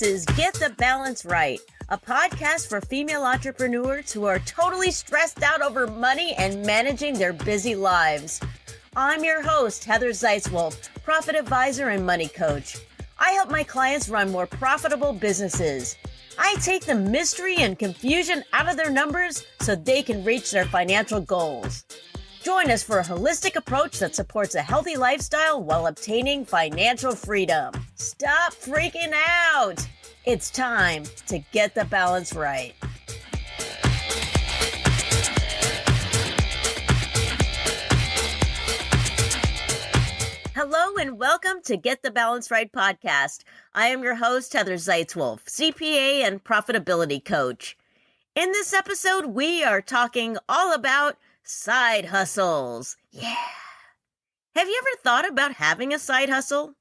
This is Get the Balance Right, a podcast for female entrepreneurs who are totally stressed out over money and managing their busy lives. I'm your host, Heather Zeitzwolf, profit advisor and money coach. I help my clients run more profitable businesses. I take the mystery and confusion out of their numbers so they can reach their financial goals. Join us for a holistic approach that supports a healthy lifestyle while obtaining financial freedom. Stop freaking out. It's time to get the balance right. Hello and welcome to Get the Balance Right podcast. I am your host, Heather Zeitzwolf, CPA and profitability coach. In this episode, we are talking all about side hustles. Yeah. Have you ever thought about having a side hustle?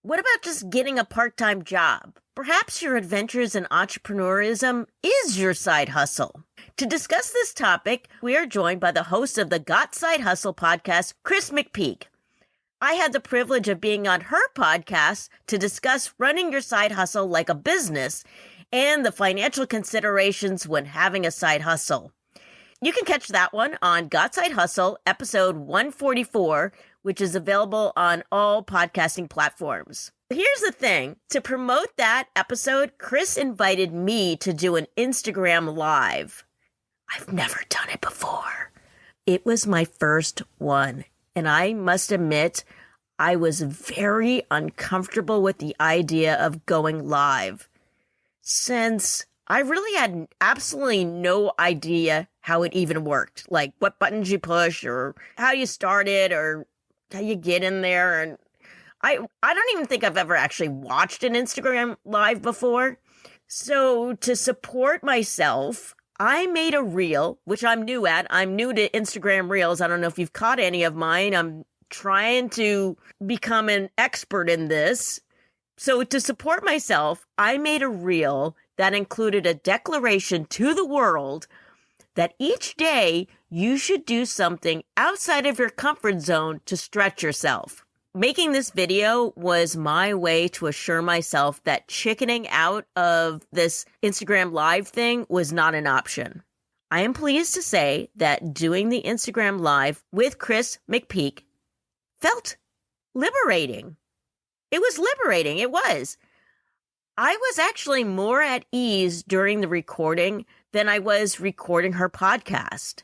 What about just getting a part-time job? Perhaps your adventures in entrepreneurism is your side hustle. To discuss this topic, we are joined by the host of the Got Side Hustle podcast, Kris McPeak. I had the privilege of being on her podcast to discuss running your side hustle like a business and the financial considerations when having a side hustle. You can catch that one on Got Side Hustle, episode 144, which is available on all podcasting platforms. Here's the thing. To promote that episode, Kris invited me to do an Instagram Live. I've never done it before. It was my first one, and I must admit, I was very uncomfortable with the idea of going live, since I really had absolutely no idea how it even worked, like what buttons you push or how you start it or how you get in there. And I don't even think I've ever actually watched an Instagram Live before. So to support myself, I made a reel, which I'm new at. I'm new to Instagram Reels. I don't know if you've caught any of mine. I'm trying to become an expert in this. So to support myself, I made a reel that included a declaration to the world that each day you should do something outside of your comfort zone to stretch yourself. Making this video was my way to assure myself that chickening out of this Instagram Live thing was not an option. I am pleased to say that doing the Instagram Live with Kris McPeak felt liberating. It was liberating. It was. I was actually more at ease during the recording than I was recording her podcast.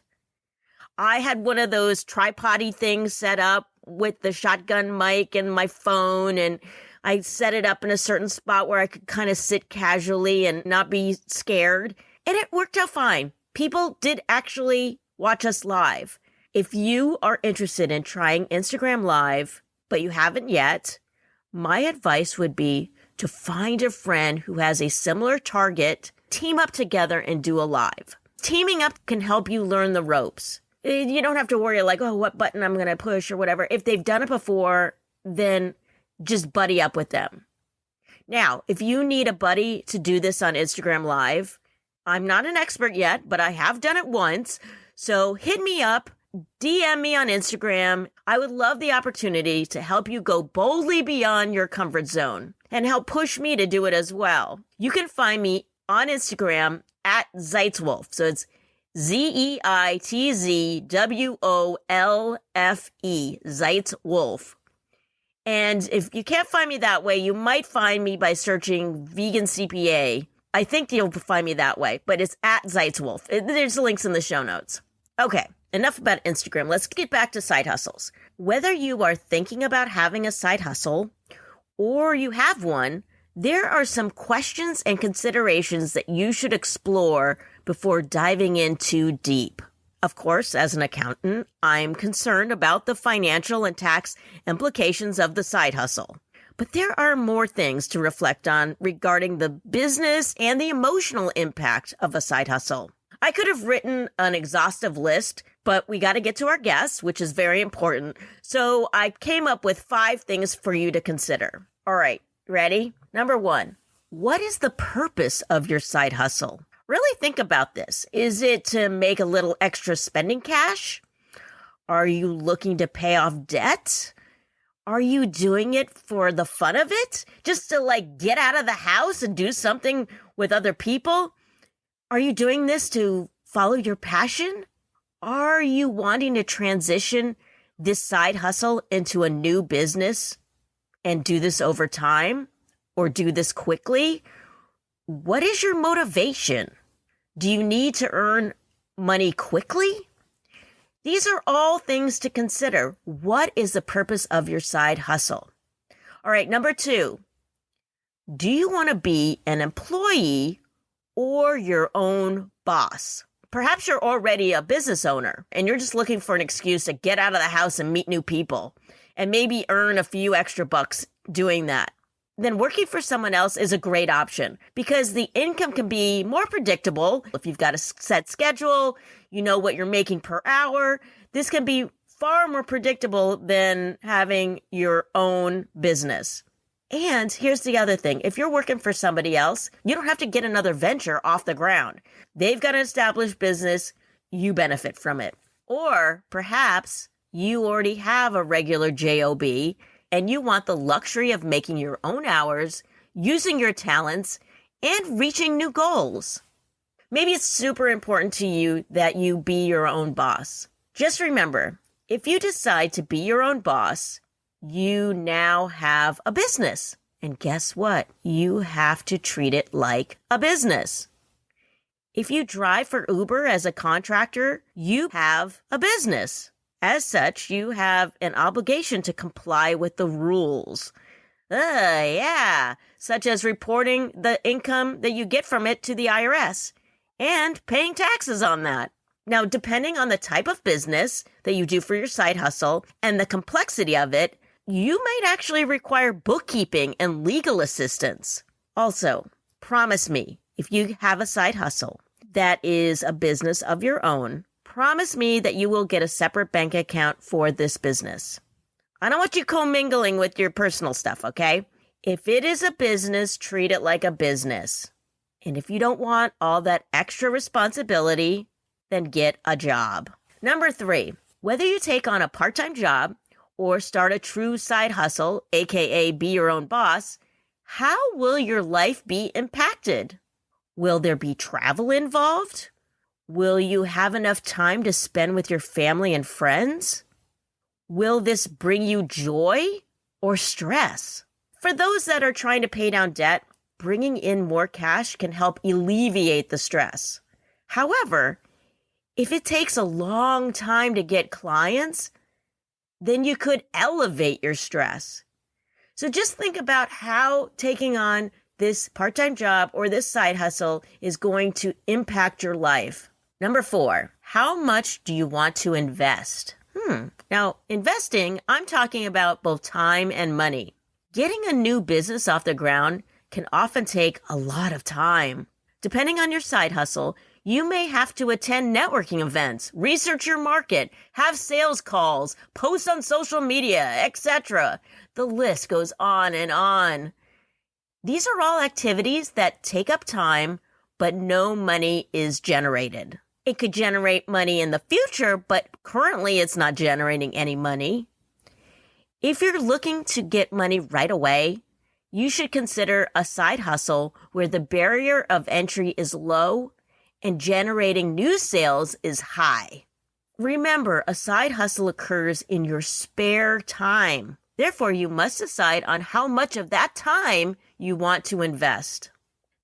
I had one of those tripod-y things set up with the shotgun mic and my phone, and I set it up in a certain spot where I could kind of sit casually and not be scared, and it worked out fine. People did actually watch us live. If you are interested in trying Instagram Live, but you haven't yet, my advice would be to find a friend who has a similar target, team up together and do a live. Teaming up can help you learn the ropes. You don't have to worry like, oh, what button I'm going to push or whatever. If they've done it before, then just buddy up with them. Now, if you need a buddy to do this on Instagram Live, I'm not an expert yet, but I have done it once. So hit me up. DM me on Instagram. I would love the opportunity to help you go boldly beyond your comfort zone and help push me to do it as well. You can find me on Instagram at Zeitzwolf. So it's ZEITZWOLFE, Zeitzwolf. And if you can't find me that way, you might find me by searching vegan CPA. I think you'll find me that way, but it's at Zeitzwolf. There's links in the show notes. Okay. Enough about Instagram. Let's get back to side hustles. Whether you are thinking about having a side hustle or you have one, there are some questions and considerations that you should explore before diving in too deep. Of course, as an accountant, I'm concerned about the financial and tax implications of the side hustle. But there are more things to reflect on regarding the business and the emotional impact of a side hustle. I could have written an exhaustive list, but we got to get to our guests, which is very important. So I came up with 5 things for you to consider. All right, ready? Number 1, what is the purpose of your side hustle? Really think about this. Is it to make a little extra spending cash? Are you looking to pay off debt? Are you doing it for the fun of it? Just to get out of the house and do something with other people? Are you doing this to follow your passion? Are you wanting to transition this side hustle into a new business and do this over time or do this quickly? What is your motivation? Do you need to earn money quickly? These are all things to consider. What is the purpose of your side hustle? All right, number 2, do you want to be an employee or your own boss? Perhaps you're already a business owner and you're just looking for an excuse to get out of the house and meet new people and maybe earn a few extra bucks doing that. Then working for someone else is a great option because the income can be more predictable. If you've got a set schedule, you know what you're making per hour. This can be far more predictable than having your own business. And here's the other thing. If you're working for somebody else, you don't have to get another venture off the ground. They've got an established business. You benefit from it. Or perhaps you already have a regular job and you want the luxury of making your own hours, using your talents, and reaching new goals. Maybe it's super important to you that you be your own boss. Just remember, if you decide to be your own boss, you now have a business. And guess what? You have to treat it like a business. If you drive for Uber as a contractor, you have a business. As such, you have an obligation to comply with the rules. Such as reporting the income that you get from it to the IRS and paying taxes on that. Now, depending on the type of business that you do for your side hustle and the complexity of it, you might actually require bookkeeping and legal assistance. Also, promise me, if you have a side hustle that is a business of your own, promise me that you will get a separate bank account for this business. I don't want you commingling with your personal stuff, okay? If it is a business, treat it like a business. And if you don't want all that extra responsibility, then get a job. Number 3, whether you take on a part-time job or start a true side hustle, aka be your own boss, how will your life be impacted? Will there be travel involved? Will you have enough time to spend with your family and friends? Will this bring you joy or stress? For those that are trying to pay down debt, bringing in more cash can help alleviate the stress. However, if it takes a long time to get clients, then you could elevate your stress. So just think about how taking on this part-time job or this side hustle is going to impact your life. Number 4, how much do you want to invest? Now, investing, I'm talking about both time and money. Getting a new business off the ground can often take a lot of time. Depending on your side hustle, you may have to attend networking events, research your market, have sales calls, post on social media, etc. The list goes on and on. These are all activities that take up time, but no money is generated. It could generate money in the future, but currently it's not generating any money. If you're looking to get money right away, you should consider a side hustle where the barrier of entry is low and generating new sales is high. Remember, a side hustle occurs in your spare time. Therefore, you must decide on how much of that time you want to invest.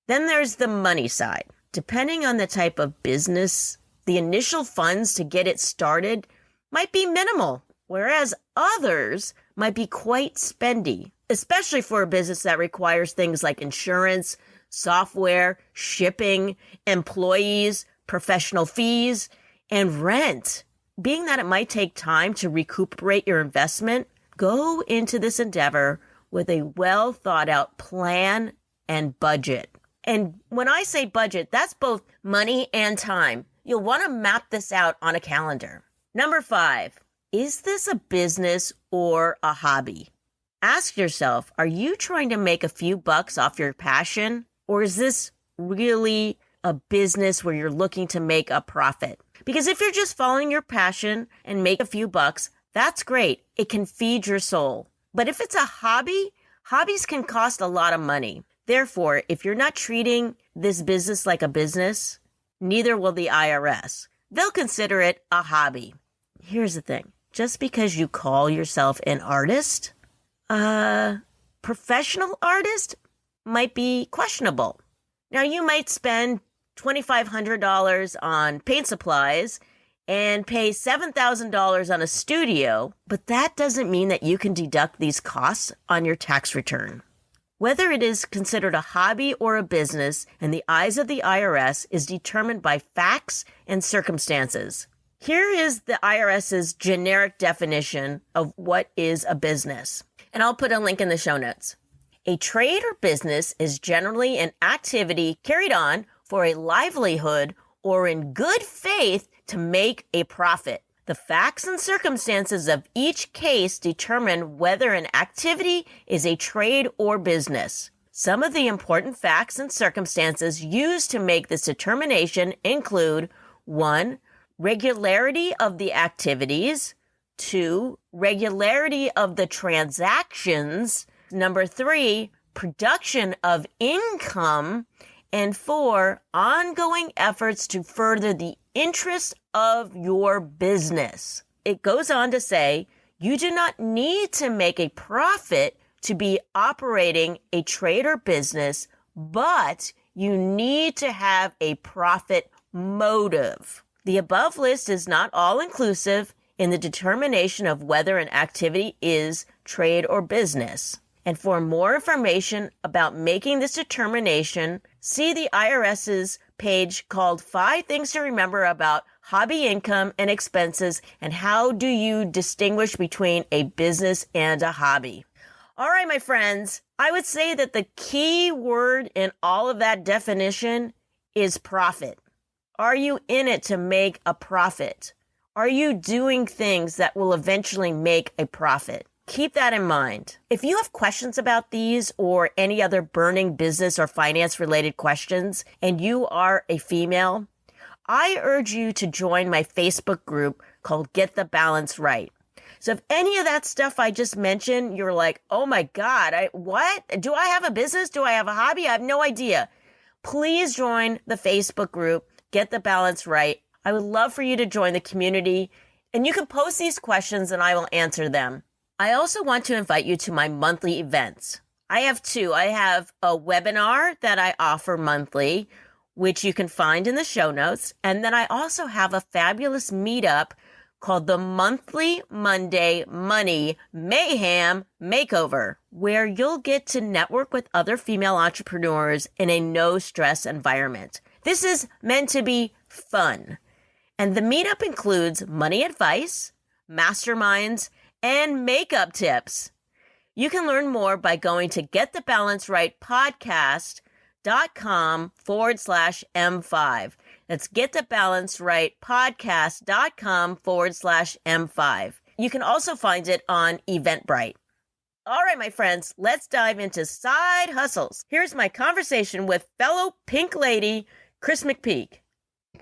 Then there's the money side. Depending on the type of business, the initial funds to get it started might be minimal, whereas others might be quite spendy, especially for a business that requires things like insurance, software, shipping, employees, professional fees, and rent. Being that it might take time to recuperate your investment, go into this endeavor with a well thought out plan and budget. And when I say budget, that's both money and time. You'll want to map this out on a calendar. Number 5, is this a business or a hobby? Ask yourself, are you trying to make a few bucks off your passion? Or is this really a business where you're looking to make a profit? Because if you're just following your passion and make a few bucks, that's great. It can feed your soul. But if it's a hobby, hobbies can cost a lot of money. Therefore, if you're not treating this business like a business, neither will the IRS. They'll consider it a hobby. Here's the thing. Just because you call yourself an artist, a professional artist might be questionable. Now, you might spend $2,500 on paint supplies and pay $7,000 on a studio, but that doesn't mean that you can deduct these costs on your tax return. Whether it is considered a hobby or a business in the eyes of the IRS is determined by facts and circumstances. Here is the IRS's generic definition of what is a business, and I'll put a link in the show notes. A trade or business is generally an activity carried on for a livelihood or in good faith to make a profit. The facts and circumstances of each case determine whether an activity is a trade or business. Some of the important facts and circumstances used to make this determination include 1. Regularity of the activities. 2. Regularity of the transactions. 3. Production of income. And 4. Ongoing efforts to further the interest of your business. It goes on to say, you do not need to make a profit to be operating a trade or business, but you need to have a profit motive. The above list is not all-inclusive in the determination of whether an activity is trade or business. And for more information about making this determination, see the IRS's page called 5 Things to Remember About Hobby Income and Expenses and How Do You Distinguish Between a Business and a Hobby. All right, my friends, I would say that the key word in all of that definition is profit. Are you in it to make a profit? Are you doing things that will eventually make a profit? Keep that in mind. If you have questions about these or any other burning business or finance related questions, and you are a female, I urge you to join my Facebook group called Get the Balance Right. So if any of that stuff I just mentioned, you're like, oh my God, what? Do I have a business? Do I have a hobby? I have no idea. Please join the Facebook group, Get the Balance Right. I would love for you to join the community, and you can post these questions and I will answer them. I also want to invite you to my monthly events. I have 2. I have a webinar that I offer monthly, which you can find in the show notes. And then I also have a fabulous meetup called the Monthly Monday Money Mayhem Makeover, where you'll get to network with other female entrepreneurs in a no-stress environment. This is meant to be fun. And the meetup includes money advice, masterminds, and makeup tips. You can learn more by going to getthebalancerightpodcast.com/M5. That's getthebalancerightpodcast.com/M5. You can also find it on Eventbrite. All right, my friends, let's dive into side hustles. Here's my conversation with fellow pink lady, Kris McPeak.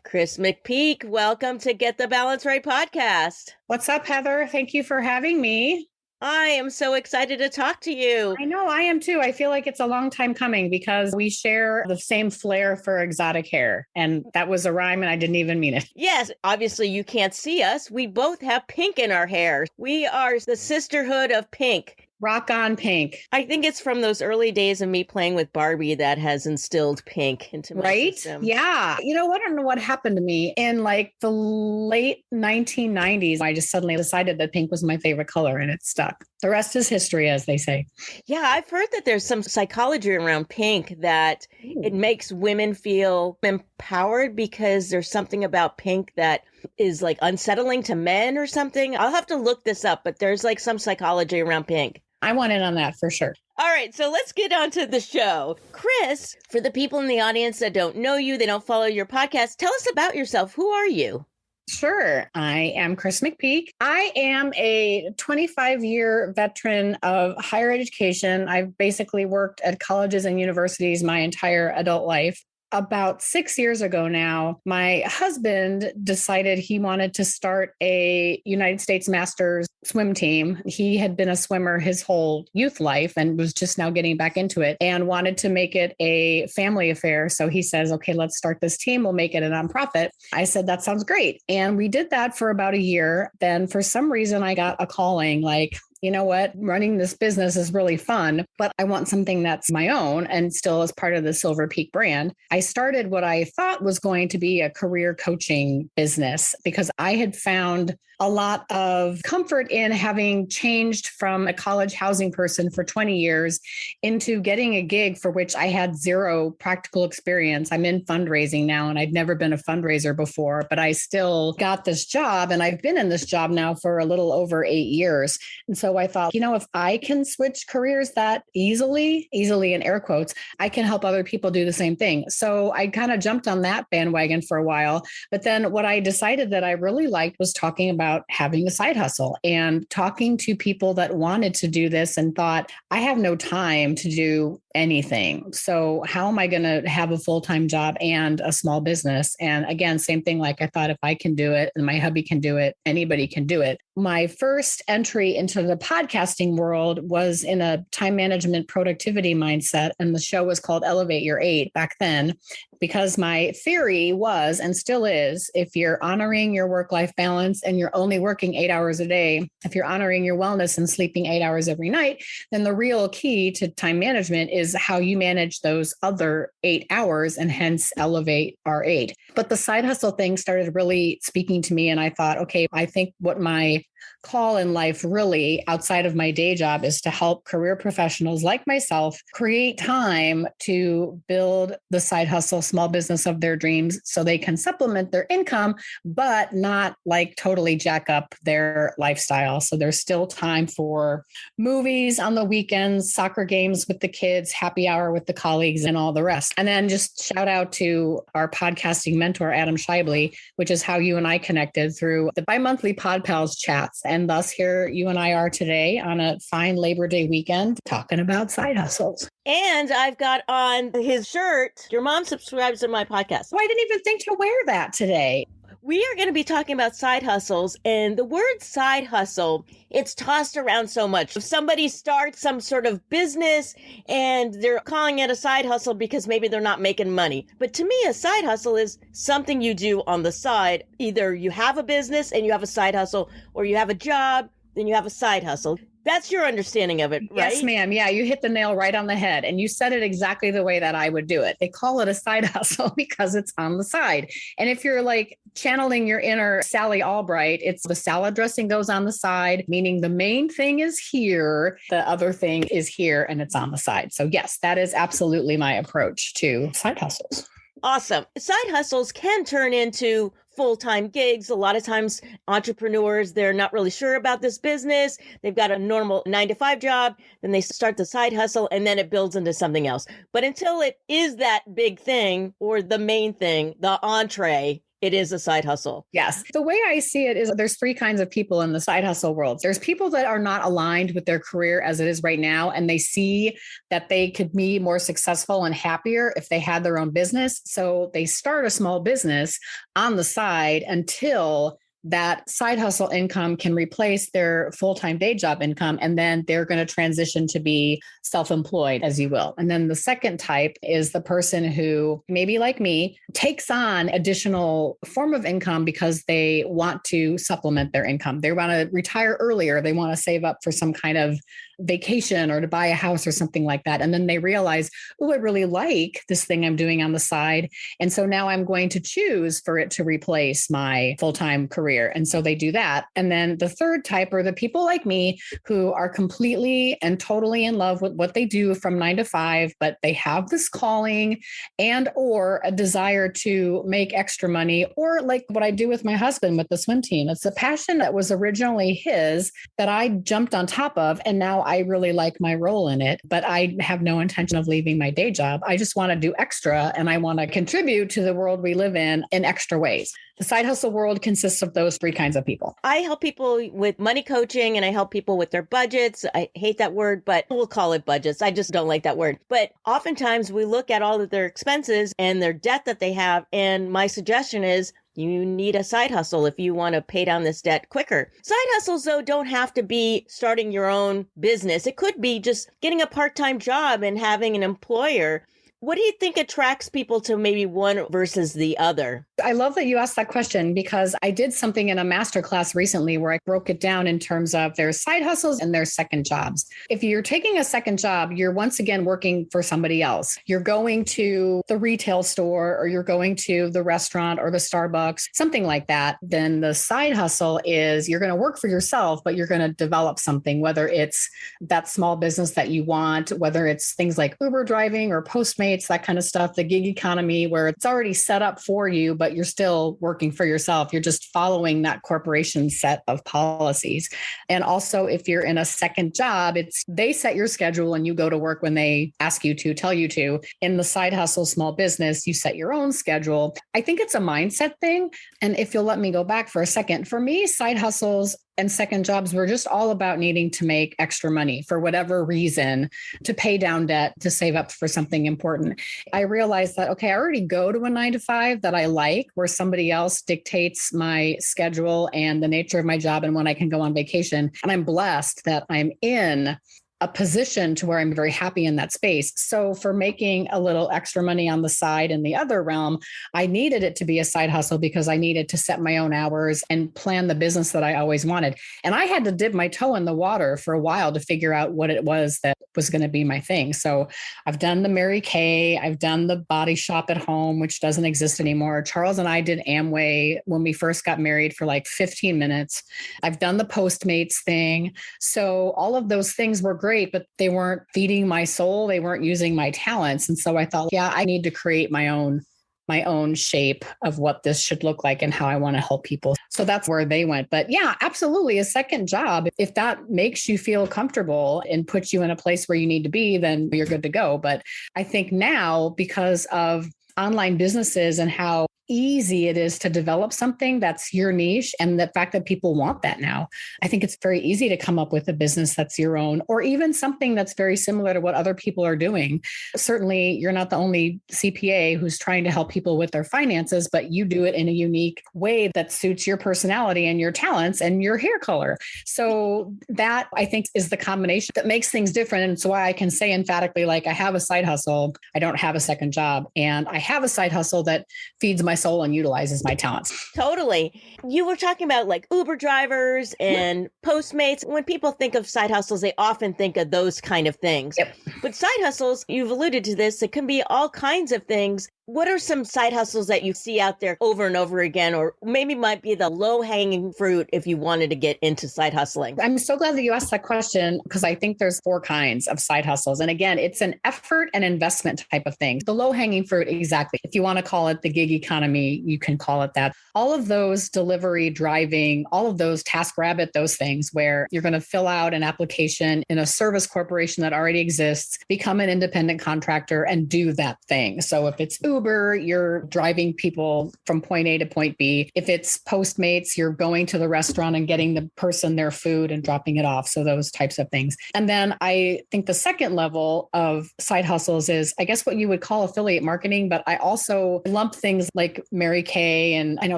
Kris McPeak, welcome to Get the Balance Right podcast. What's up, Heather? Thank you for having me. I am so excited to talk to you. I know, I am too. I feel like it's a long time coming because we share the same flair for exotic hair. And that was a rhyme and I didn't even mean it. Yes, obviously you can't see us. We both have pink in our hair. We are the sisterhood of pink. Rock on pink. I think it's from those early days of me playing with Barbie that has instilled pink into my system. Yeah. You know what? I don't know what happened to me in like the late 1990s. I just suddenly decided that pink was my favorite color and it stuck. The rest is history, as they say. Yeah, I've heard that there's some psychology around pink that it makes women feel empowered because there's something about pink that is like unsettling to men or something. I'll have to look this up, but there's like some psychology around pink. I want in on that for sure. All right, so let's get on to the show. Kris, for the people in the audience that don't know you, they don't follow your podcast, tell us about yourself. Who are you? Sure. I am Kris McPeak. I am a 25-year veteran of higher education. I've basically worked at colleges and universities my entire adult life. about 6 years ago now, my husband decided he wanted to start a United States Masters swim team. He had been a swimmer his whole youth life and was just now getting back into it and wanted to make it a family affair. So he says, okay, let's start this team. We'll make it a nonprofit. I said, that sounds great. And we did that for about a year. Then for some reason, I got a calling like, you know what, running this business is really fun, but I want something that's my own and still is part of the Silver Peak brand. I started what I thought was going to be a career coaching business because I had found a lot of comfort in having changed from a college housing person for 20 years into getting a gig for which I had zero practical experience. I'm in fundraising now and I'd never been a fundraiser before, but I still got this job and I've been in this job now for a little over 8 years. And so I thought, if I can switch careers that easily in air quotes, I can help other people do the same thing. So I kind of jumped on that bandwagon for a while. But then what I decided that I really liked was talking about having a side hustle and talking to people that wanted to do this and thought, I have no time to do anything. So how am I going to have a full-time job and a small business? And again, same thing, like I thought if I can do it and my hubby can do it, anybody can do it. My first entry into the podcasting world was in a time management productivity mindset. And the show was called Elevate Your 8 back then, because my theory was and still is, if you're honoring your work-life balance and you're only working 8 hours a day, if you're honoring your wellness and sleeping 8 hours every night, then the real key to time management is how you manage those other 8 hours and hence elevate our 8. But the side hustle thing started really speaking to me. And I thought, okay, I think what my call in life really outside of my day job is to help career professionals like myself create time to build the side hustle, small business of their dreams so they can supplement their income, but not like totally jack up their lifestyle. So there's still time for movies on the weekends, soccer games with the kids, happy hour with the colleagues and all the rest. And then just shout out to our podcasting mentor, Adam Shively, which is how you and I connected through the bi-monthly Pod Pals chats. And thus here you and I are today on a fine Labor Day weekend talking about side hustles. And I've got on his shirt, your mom subscribes to my podcast. Oh, I didn't even think to wear that today. We are going to be talking about side hustles, and the word side hustle, it's tossed around so much. If somebody starts some sort of business and they're calling it a side hustle because maybe they're not making money. But to me, a side hustle is something you do on the side. Either you have a business and you have a side hustle, or you have a job, then you have a side hustle. That's your understanding of it, right? Yes, ma'am. Yeah, you hit the nail right on the head. And you said it exactly the way that I would do it. They call it a side hustle because it's on the side. And if you're like channeling your inner Sally Albright, it's the salad dressing goes on the side, meaning the main thing is here, the other thing is here, and it's on the side. So yes, that is absolutely my approach to side hustles. Awesome. Side hustles can turn into full-time gigs. A lot of times entrepreneurs, they're not really sure about this business. They've got a normal 9-to-5 job, then they start the side hustle and then it builds into something else. But until it is that big thing or the main thing, the entree, it is a side hustle. Yes. The way I see it is there's three kinds of people in the side hustle world. There's people that are not aligned with their career as it is right now, and they see that they could be more successful and happier if they had their own business. So they start a small business on the side until that side hustle income can replace their full-time day job income. And then they're going to transition to be self-employed, as you will. And then the second type is the person who, maybe like me, takes on additional form of income because they want to supplement their income. They want to retire earlier. They want to save up for some kind of vacation or to buy a house or something like that. And then they realize, oh, I really like this thing I'm doing on the side. And so now I'm going to choose for it to replace my full-time career. And so they do that. And then the third type are the people like me who are completely and totally in love with what they do from 9 to 5, but they have this calling and or a desire to make extra money, or like what I do with my husband with the swim team. It's a passion that was originally his that I jumped on top of. And now I really like my role in it, but I have no intention of leaving my day job. I just want to do extra and I want to contribute to the world we live in extra ways. The side hustle world consists of those three kinds of people. I help people with money coaching and I help people with their budgets. I hate that word, but we'll call it budgets. I just don't like that word. But oftentimes we look at all of their expenses and their debt that they have. And my suggestion is you need a side hustle if you want to pay down this debt quicker. Side hustles, though, don't have to be starting your own business. It could be just getting a part-time job and having an employer. What do you think attracts people to maybe one versus the other? I love that you asked that question because I did something in a masterclass recently where I broke it down in terms of their side hustles and their second jobs. If you're taking a second job, you're once again working for somebody else. You're going to the retail store or you're going to the restaurant or the Starbucks, something like that. Then the side hustle is you're going to work for yourself, but you're going to develop something, whether it's that small business that you want, whether it's things like Uber driving or Postmates, that kind of stuff, the gig economy where it's already set up for you, but you're still working for yourself. You're just following that corporation set of policies. And also if you're in a second job, it's they set your schedule and you go to work when they ask you to, tell you to. In the side hustle, small business, you set your own schedule. I think it's a mindset thing. And if you'll let me go back for a second, for me, side hustles and second jobs were just all about needing to make extra money for whatever reason, to pay down debt, to save up for something important. I realized that, okay, I already go to a 9-to-5 that I like, where somebody else dictates my schedule and the nature of my job and when I can go on vacation. And I'm blessed that I'm in a position to where I'm very happy in that space. So for making a little extra money on the side in the other realm, I needed it to be a side hustle because I needed to set my own hours and plan the business that I always wanted. And I had to dip my toe in the water for a while to figure out what it was that was going to be my thing. So I've done the Mary Kay, I've done the body shop at home, which doesn't exist anymore. Charles and I did Amway when we first got married for like 15 minutes. I've done the Postmates thing. So all of those things were great, but they weren't feeding my soul. They weren't using my talents. And so I thought, yeah, I need to create my own shape of what this should look like and how I want to help people. So that's where they went. But yeah, absolutely. A second job, if that makes you feel comfortable and puts you in a place where you need to be, then you're good to go. But I think now, because of online businesses and how easy it is to develop something that's your niche and the fact that people want that now, I think it's very easy to come up with a business that's your own, or even something that's very similar to what other people are doing. Certainly, you're not the only CPA who's trying to help people with their finances, but you do it in a unique way that suits your personality and your talents and your hair color. So that, I think, is the combination that makes things different. And so why I can say emphatically, like, I have a side hustle, I don't have a second job, and I have a side hustle that feeds my soul and utilizes my talents. Totally. You were talking about like Uber drivers and Postmates. When people think of side hustles, they often think of those kind of things. Yep. But side hustles, you've alluded to this, it can be all kinds of things. What are some side hustles that you see out there over and over again, or maybe might be the low-hanging fruit if you wanted to get into side hustling? I'm so glad that you asked that question because I think there's 4 kinds of side hustles. And again, it's an effort and investment type of thing. The low-hanging fruit, exactly. If you want to call it the gig economy, you can call it that. All of those delivery, driving, all of those TaskRabbit, those things where you're going to fill out an application in a service corporation that already exists, become an independent contractor and do that thing. So if it's Uber, you're driving people from point A to point B. If it's Postmates, you're going to the restaurant and getting the person their food and dropping it off. So those types of things. And then I think the second level of side hustles is, I guess, what you would call affiliate marketing, but I also lump things like Mary Kay, and I know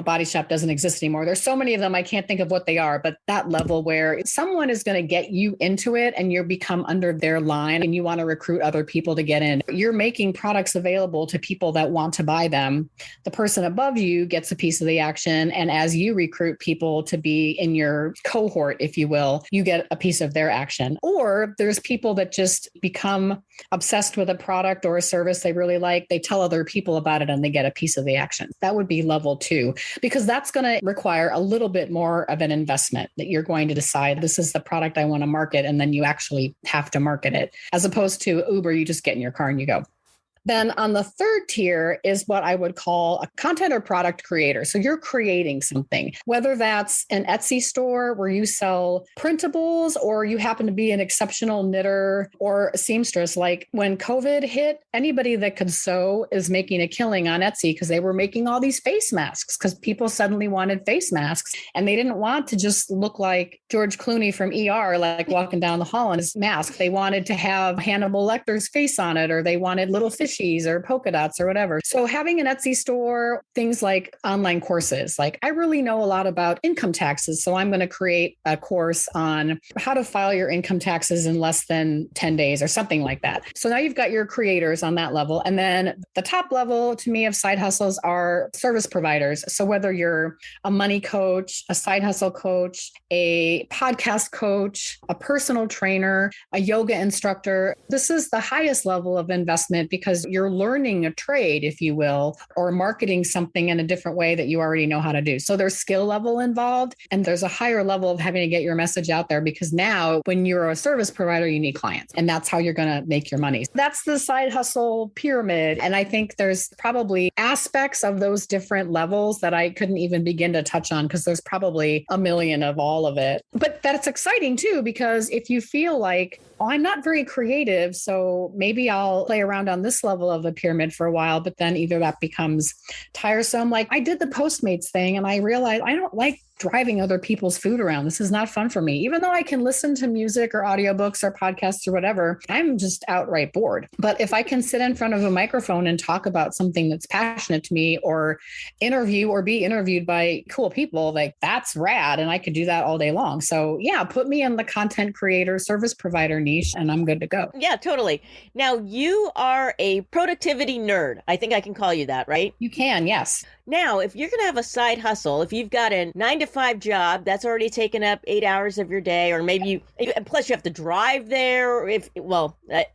Body Shop doesn't exist anymore. There's so many of them, I can't think of what they are, but that level where someone is going to get you into it and you become under their line and you want to recruit other people to get in. You're making products available to people that want to buy them. The person above you gets a piece of the action. And as you recruit people to be in your cohort, if you will, you get a piece of their action. Or there's people that just become obsessed with a product or a service they really like. They tell other people about it and they get a piece of the action. That would be level 2, because that's going to require a little bit more of an investment that you're going to decide, this is the product I want to market. And then you actually have to market it, as opposed to Uber, you just get in your car and you go. Then on the third tier is what I would call a content or product creator. So you're creating something, whether that's an Etsy store where you sell printables, or you happen to be an exceptional knitter or a seamstress. Like when COVID hit, anybody that could sew is making a killing on Etsy because they were making all these face masks because people suddenly wanted face masks and they didn't want to just look like George Clooney from ER, like walking down the hall in his mask. They wanted to have Hannibal Lecter's face on it, or they wanted little fishies or polka dots or whatever. So having an Etsy store, things like online courses, like I really know a lot about income taxes. So I'm going to create a course on how to file your income taxes in less than 10 days or something like that. So now you've got your creators on that level. And then the top level to me of side hustles are service providers. So whether you're a money coach, a side hustle coach, a podcast coach, a personal trainer, a yoga instructor, this is the highest level of investment because you're learning a trade, if you will, or marketing something in a different way that you already know how to do. So there's skill level involved, and there's a higher level of having to get your message out there because now when you're a service provider, you need clients, and that's how you're going to make your money. That's the side hustle pyramid. And I think there's probably aspects of those different levels that I couldn't even begin to touch on because there's probably a million of all of it. But that's exciting too, because if you feel like, oh, I'm not very creative, so maybe I'll play around on this level of the pyramid for a while, but then either that becomes tiresome. Like I did the Postmates thing and I realized I don't like driving other people's food around. This is not fun for me. Even though I can listen to music or audiobooks or podcasts or whatever, I'm just outright bored. But if I can sit in front of a microphone and talk about something that's passionate to me, or interview or be interviewed by cool people, like that's rad. And I could do that all day long. So yeah, put me in the content creator, service provider niche and I'm good to go. Yeah, totally. Now you are a productivity nerd. I think I can call you that, right? You can, yes. Now, if you're going to have a side hustle, if you've got a 9-to-5 job, that's already taken up 8 hours of your day, or maybe and plus you have to drive there,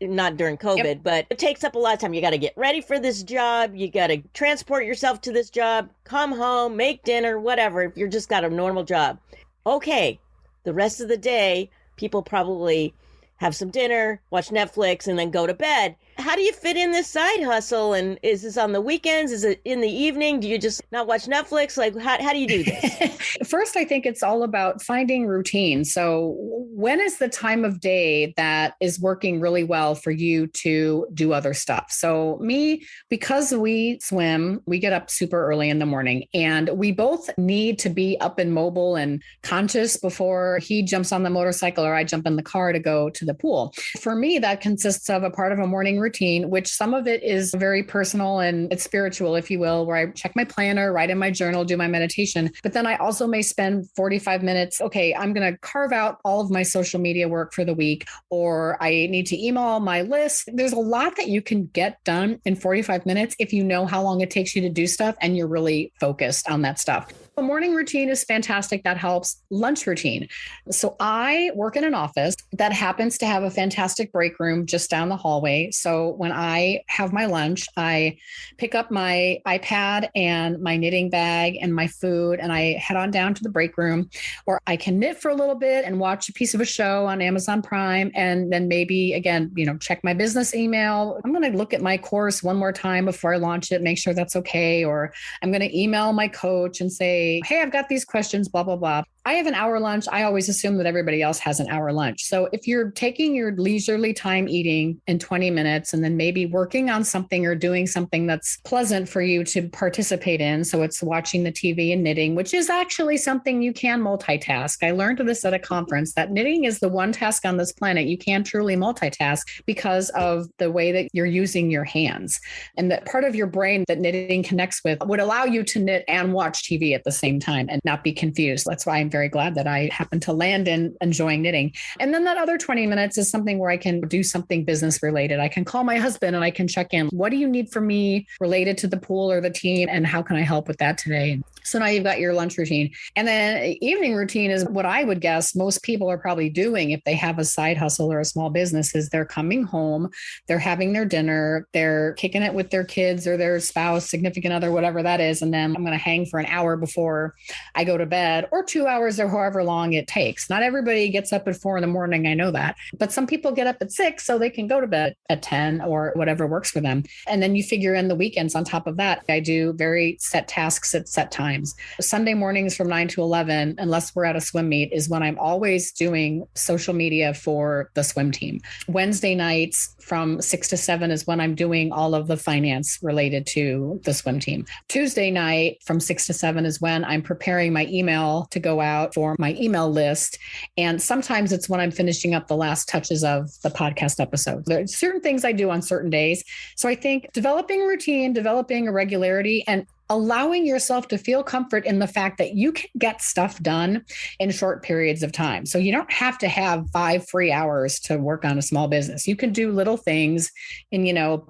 not during COVID, but it takes up a lot of time. You got to get ready for this job. You got to transport yourself to this job, come home, make dinner, whatever, if you're just got a normal job. Okay, the rest of the day, people probably have some dinner, watch Netflix, and then go to bed. How do you fit in this side hustle? And is this on the weekends? Is it in the evening? Do you just not watch Netflix? Like, how do you do this? First, I think it's all about finding routine. So when is the time of day that is working really well for you to do other stuff? So me, because we swim, we get up super early in the morning, and we both need to be up and mobile and conscious before he jumps on the motorcycle or I jump in the car to go to the pool. For me, that consists of a part of a morning routine, which some of it is very personal and it's spiritual, if you will, where I check my planner, write in my journal, do my meditation. But then I also may spend 45 minutes. Okay, I'm going to carve out all of my social media work for the week, or I need to email my list. There's a lot that you can get done in 45 minutes if you know how long it takes you to do stuff and you're really focused on that stuff. A morning routine is fantastic. That helps. Lunch routine. So I work in an office that happens to have a fantastic break room just down the hallway. So when I have my lunch, I pick up my iPad and my knitting bag and my food, and I head on down to the break room, or I can knit for a little bit and watch a piece of a show on Amazon Prime. And then maybe, again, check my business email. I'm going to look at my course one more time before I launch it, make sure that's okay. Or I'm going to email my coach and say, hey, I've got these questions, blah, blah, blah. I have an hour lunch. I always assume that everybody else has an hour lunch. So if you're taking your leisurely time eating in 20 minutes and then maybe working on something or doing something that's pleasant for you to participate in, so it's watching the TV and knitting, which is actually something you can multitask. I learned this at a conference that knitting is the one task on this planet you can truly multitask because of the way that you're using your hands. And that part of your brain that knitting connects with would allow you to knit and watch TV at the same time and not be confused. That's why I'm very glad that I happen to land in enjoying knitting. And then that other 20 minutes is something where I can do something business related. I can call my husband and I can check in. What do you need from me related to the pool or the team? And how can I help with that today? So now you've got your lunch routine. And then evening routine is what I would guess most people are probably doing if they have a side hustle or a small business is they're coming home, they're having their dinner, they're kicking it with their kids or their spouse, significant other, whatever that is. And then I'm going to hang for an hour before I go to bed, or 2 hours hours or however long it takes. Not everybody gets up at 4 a.m. I know that, but some people get up at 6 so they can go to bed at 10 or whatever works for them. And then you figure in the weekends on top of that. I do very set tasks at set times. Sunday mornings from 9 to 11, unless we're at a swim meet, is when I'm always doing social media for the swim team. Wednesday nights from 6 to 7 is when I'm doing all of the finance related to the swim team. Tuesday night from 6 to 7 is when I'm preparing my email to go out for my email list. And sometimes it's when I'm finishing up the last touches of the podcast episode. There are certain things I do on certain days. So I think developing a routine, developing a regularity, and allowing yourself to feel comfort in the fact that you can get stuff done in short periods of time. So you don't have to have 5 free hours to work on a small business. You can do little things in,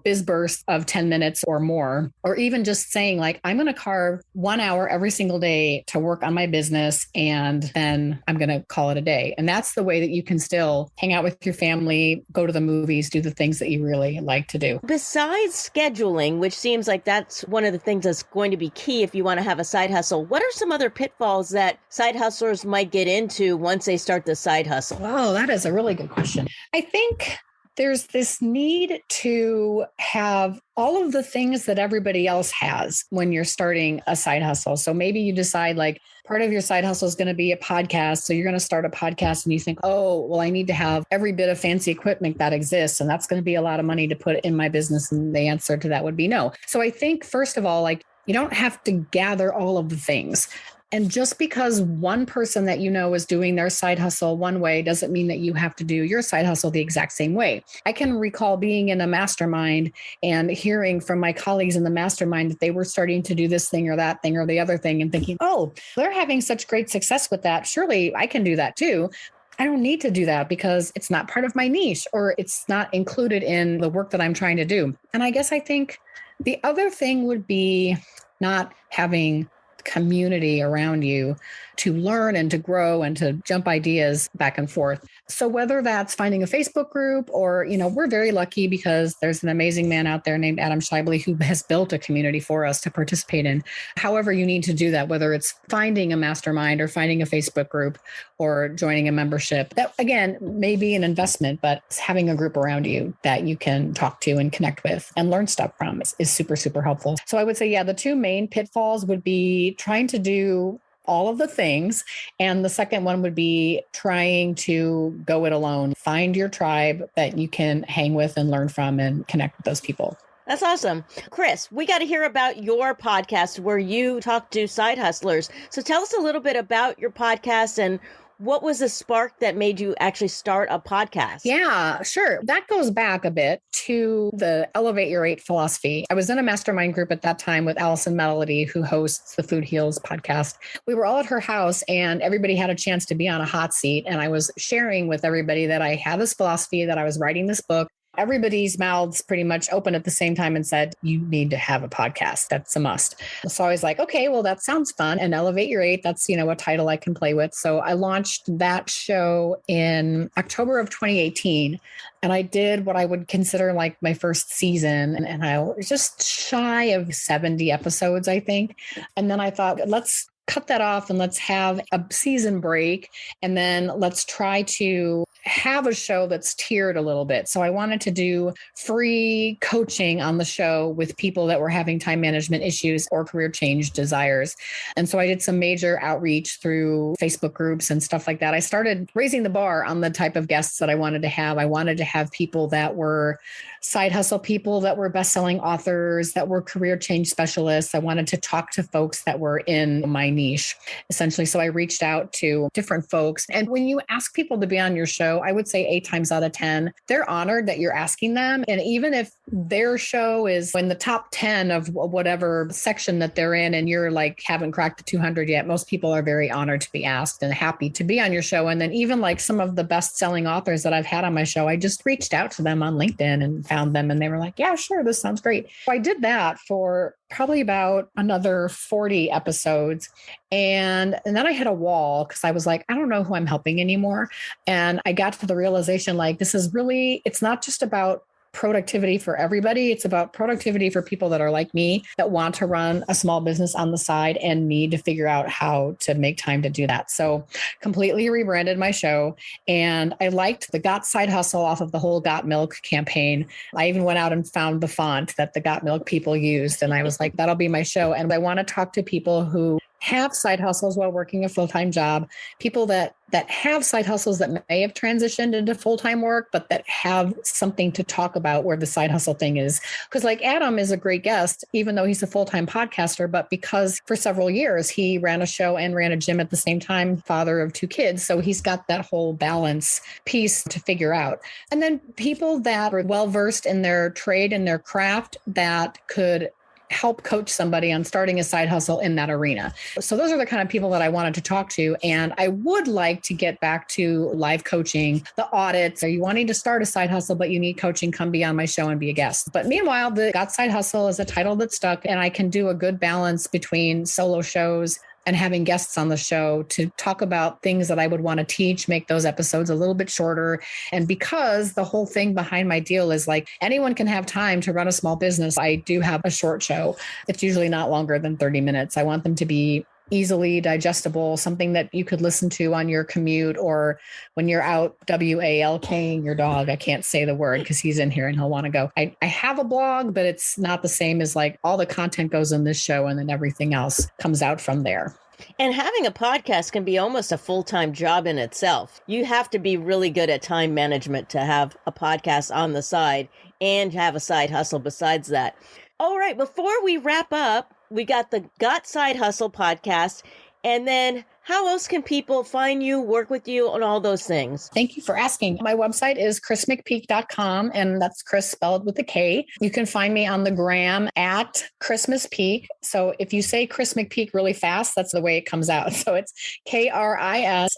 biz bursts of 10 minutes or more, or even just saying like, I'm going to carve 1 hour every single day to work on my business. And then I'm going to call it a day. And that's the way that you can still hang out with your family, go to the movies, do the things that you really like to do. Besides scheduling, which seems like that's one of the things that's going to be key if you want to have a side hustle, what are some other pitfalls that side hustlers might get into once they start the side hustle? Oh, that is a really good question. I think there's this need to have all of the things that everybody else has when you're starting a side hustle. So maybe you decide like part of your side hustle is going to be a podcast. So you're going to start a podcast and you think, oh, well, I need to have every bit of fancy equipment that exists. And that's going to be a lot of money to put in my business. And the answer to that would be no. So I think, first of all, like, you don't have to gather all of the things. And just because one person that is doing their side hustle one way doesn't mean that you have to do your side hustle the exact same way. I can recall being in a mastermind and hearing from my colleagues in the mastermind that they were starting to do this thing or that thing or the other thing and thinking, oh, they're having such great success with that. Surely I can do that too. I don't need to do that because it's not part of my niche or it's not included in the work that I'm trying to do. And I guess I think the other thing would be not having community around you to learn and to grow and to jump ideas back and forth. So whether that's finding a Facebook group or, we're very lucky because there's an amazing man out there named Adam Shively who has built a community for us to participate in. However you need to do that, whether it's finding a mastermind or finding a Facebook group or joining a membership, that again, may be an investment, but having a group around you that you can talk to and connect with and learn stuff from is super, super helpful. So I would say, the two main pitfalls would be trying to do all of the things. And the second one would be trying to go it alone. Find your tribe that you can hang with and learn from and connect with those people. That's awesome. Kris, we got to hear about your podcast where you talk to side hustlers. So tell us a little bit about your podcast and what was the spark that made you actually start a podcast? Yeah, sure. That goes back a bit to the Elevate Your 8 philosophy. I was in a mastermind group at that time with Allison Melody, who hosts the Food Heals podcast. We were all at her house and everybody had a chance to be on a hot seat. And I was sharing with everybody that I had this philosophy, that I was writing this book. Everybody's mouths pretty much opened at the same time and said, you need to have a podcast. That's a must. So I was like, okay, well, that sounds fun. And Elevate Your 8, that's, a title I can play with. So I launched that show in October of 2018. And I did what I would consider like my first season. And I was just shy of 70 episodes, I think. And then I thought, let's cut that off and let's have a season break. And then let's try to have a show that's tiered a little bit. So I wanted to do free coaching on the show with people that were having time management issues or career change desires. And so I did some major outreach through Facebook groups and stuff like that. I started raising the bar on the type of guests that I wanted to have. I wanted to have people that were side hustle people, that were best-selling authors, that were career change specialists. I wanted to talk to folks that were in my niche, essentially. So I reached out to different folks. And when you ask people to be on your show, I would say 8 times out of 10, they're honored that you're asking them. And even if their show is in the top 10 of whatever section that they're in, and you're like, haven't cracked the 200 yet, most people are very honored to be asked and happy to be on your show. And then even like some of the best-selling authors that I've had on my show, I just reached out to them on LinkedIn and found them. And they were like, yeah, sure, this sounds great. So I did that for probably about another 40 episodes. And then I hit a wall because I was like, I don't know who I'm helping anymore. And I got to the realization, like, this is really, it's not just about productivity for everybody. It's about productivity for people that are like me, that want to run a small business on the side and need to figure out how to make time to do that. So completely rebranded my show. And I liked the Got Side Hustle off of the whole Got Milk campaign. I even went out and found the font that the Got Milk people used. And I was like, that'll be my show. And I want to talk to people who have side hustles while working a full-time job, people that have side hustles that may have transitioned into full-time work, but that have something to talk about where the side hustle thing is. Because like Adam is a great guest, even though he's a full-time podcaster, but because for several years he ran a show and ran a gym at the same time, father of 2 kids. So he's got that whole balance piece to figure out. And then people that are well-versed in their trade and their craft that could help coach somebody on starting a side hustle in that arena. So those are the kind of people that I wanted to talk to. And I would like to get back to live coaching, the audits. Are you wanting to start a side hustle, but you need coaching? Come be on my show and be a guest. But meanwhile, the Got Side Hustle is a title that stuck, and I can do a good balance between solo shows and having guests on the show to talk about things that I would want to teach, make those episodes a little bit shorter. And because the whole thing behind my deal is like anyone can have time to run a small business, I do have a short show. It's usually not longer than 30 minutes. I want them to be easily digestible, something that you could listen to on your commute or when you're out walking your dog. I can't say the word because he's in here and he'll want to go. I have a blog, but it's not the same as like all the content goes in this show and then everything else comes out from there. And having a podcast can be almost a full-time job in itself. You have to be really good at time management to have a podcast on the side and have a side hustle besides that. All right, before we wrap up, we got the Got Side Hustle podcast. And then how else can people find you, work with you on all those things? Thank you for asking. My website is KrisMcPeak.com, and that's Kris spelled with a K. You can find me on the gram at Kris McPeak. So if you say Kris McPeak really fast, that's the way it comes out. So it's KrisMaspeak.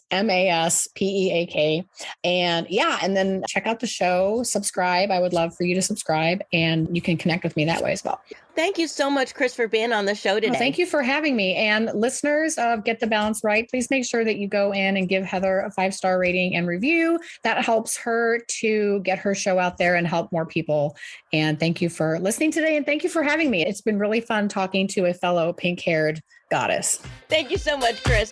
And yeah, and then check out the show, subscribe. I would love for you to subscribe, and you can connect with me that way as well. Thank you so much, Kris, for being on the show today. Well, thank you for having me. And listeners of Get the Balance Right, please make sure that you go in and give Heather a 5-star rating and review. That helps her to get her show out there and help more people. And thank you for listening today. And thank you for having me. It's been really fun talking to a fellow pink-haired goddess. Thank you so much, Kris.